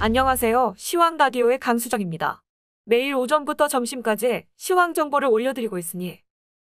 안녕하세요. 시황라디오의 강수정입니다. 매일 오전부터 점심까지 시황 정보를 올려드리고 있으니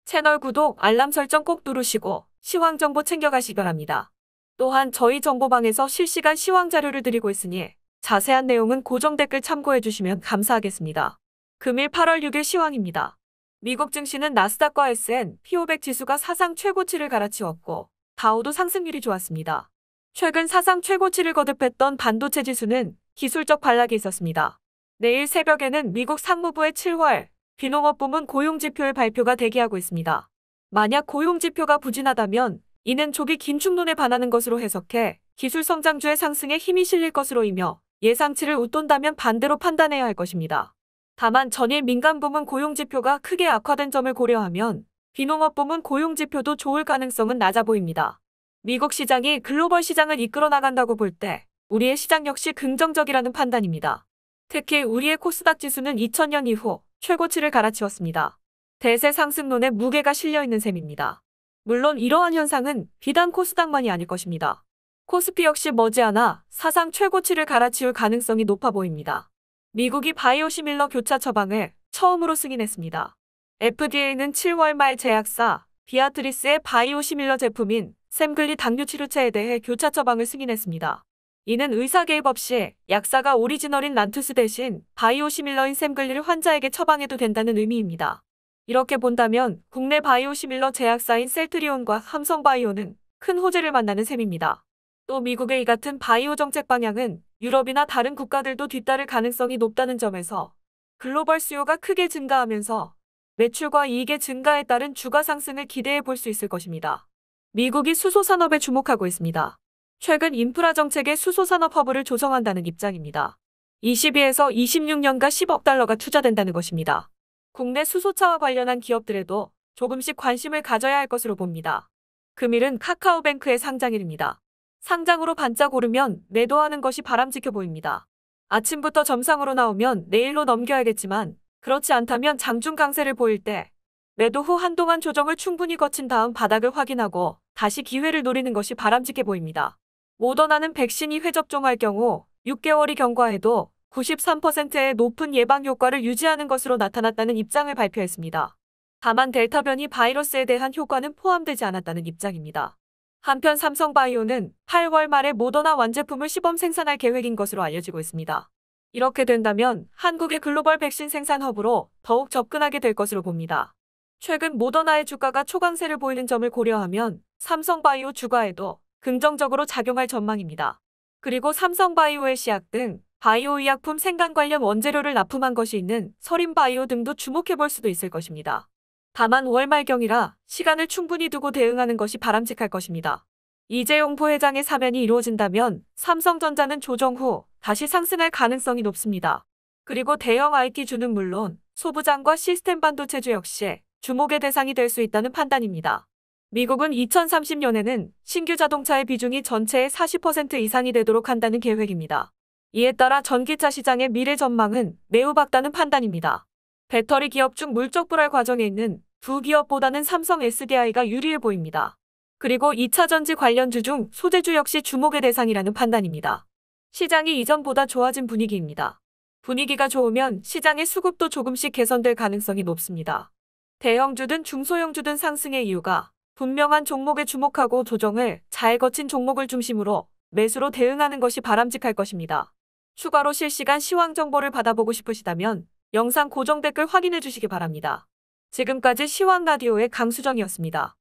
채널 구독, 알람 설정 꼭 누르시고 시황 정보 챙겨가시기 바랍니다. 또한 저희 정보방에서 실시간 시황 자료를 드리고 있으니 자세한 내용은 고정 댓글 참고해주시면 감사하겠습니다. 금일 8월 6일 시황입니다. 미국 증시는 나스닥과 S&P 500 지수가 사상 최고치를 갈아치웠고 다우도 상승률이 좋았습니다. 최근 사상 최고치를 거듭했던 반도체 지수는 기술적 반락이 있었습니다. 내일 새벽에는 미국 상무부의 7월 비농업 부문 고용지표의 발표가 대기하고 있습니다. 만약 고용지표가 부진하다면 이는 조기 긴축론에 반하는 것으로 해석해 기술성장주의 상승에 힘이 실릴 것으로이며 예상치를 웃돈다면 반대로 판단해야 할 것입니다. 다만 전일 민간 부문 고용지표가 크게 악화된 점을 고려하면 비농업 부문 고용지표도 좋을 가능성은 낮아 보입니다. 미국 시장이 글로벌 시장을 이끌어 나간다고 볼 때 우리의 시장 역시 긍정적이라는 판단입니다. 특히 우리의 코스닥 지수는 2000년 이후 최고치를 갈아치웠습니다. 대세 상승론에 무게가 실려있는 셈입니다. 물론 이러한 현상은 비단 코스닥만이 아닐 것입니다. 코스피 역시 머지않아 사상 최고치를 갈아치울 가능성이 높아 보입니다. 미국이 바이오시밀러 교차 처방을 처음으로 승인했습니다. FDA는 7월 말 제약사 비아트리스의 바이오시밀러 제품인 샘글리 당뇨 치료제에 대해 교차 처방을 승인했습니다. 이는 의사 개입 없이 약사가 오리지널인 란투스 대신 바이오시밀러인 샘글리를 환자에게 처방해도 된다는 의미입니다. 이렇게 본다면 국내 바이오시밀러 제약사인 셀트리온과 삼성바이오는 큰 호재를 만나는 셈입니다. 또 미국의 이 같은 바이오 정책 방향은 유럽이나 다른 국가들도 뒤따를 가능성이 높다는 점에서 글로벌 수요가 크게 증가하면서 매출과 이익의 증가에 따른 주가 상승을 기대해 볼 수 있을 것입니다. 미국이 수소산업에 주목하고 있습니다. 최근 인프라 정책의 수소산업 허브를 조성한다는 입장입니다. 22에서 26년간 10억 달러가 투자된다는 것입니다. 국내 수소차와 관련한 기업들에도 조금씩 관심을 가져야 할 것으로 봅니다. 금일은 카카오뱅크의 상장일입니다. 상장으로 반짝 오르면 매도하는 것이 바람직해 보입니다. 아침부터 점상으로 나오면 내일로 넘겨야겠지만 그렇지 않다면 장중 강세를 보일 때 매도 후 한동안 조정을 충분히 거친 다음 바닥을 확인하고 다시 기회를 노리는 것이 바람직해 보입니다. 모더나는 백신이 회접종할 경우 6개월이 경과해도 93%의 높은 예방 효과를 유지하는 것으로 나타났다는 입장을 발표했습니다. 다만 델타 변이 바이러스에 대한 효과는 포함되지 않았다는 입장입니다. 한편 삼성바이오는 8월 말에 모더나 완제품을 시범 생산할 계획인 것으로 알려지고 있습니다. 이렇게 된다면 한국의 글로벌 백신 생산 허브로 더욱 접근하게 될 것으로 봅니다. 최근 모더나의 주가가 초강세를 보이는 점을 고려하면 삼성바이오 주가에도 긍정적으로 작용할 전망입니다. 그리고 삼성바이오의 시약 등 바이오 의약품 생산 관련 원재료를 납품한 것이 있는 서린바이오 등도 주목해 볼 수도 있을 것입니다. 다만 5월 말경이라 시간을 충분히 두고 대응하는 것이 바람직할 것입니다. 이재용 부회장의 사면이 이루어진다면 삼성전자는 조정 후 다시 상승할 가능성이 높습니다. 그리고 대형 IT주는 물론 소부장과 시스템 반도체주 역시 주목의 대상이 될 수 있다는 판단입니다. 미국은 2030년에는 신규 자동차의 비중이 전체의 40% 이상이 되도록 한다는 계획입니다. 이에 따라 전기차 시장의 미래 전망은 매우 밝다는 판단입니다. 배터리 기업 중 물적 불알 과정에 있는 두 기업보다는 삼성 SDI가 유리해 보입니다. 그리고 2차 전지 관련주 중 소재주 역시 주목의 대상이라는 판단입니다. 시장이 이전보다 좋아진 분위기입니다. 분위기가 좋으면 시장의 수급도 조금씩 개선될 가능성이 높습니다. 대형주든 중소형주든 상승의 이유가 분명한 종목에 주목하고 조정을 잘 거친 종목을 중심으로 매수로 대응하는 것이 바람직할 것입니다. 추가로 실시간 시황 정보를 받아보고 싶으시다면 영상 고정 댓글 확인해 주시기 바랍니다. 지금까지 시황 라디오의 강수정이었습니다.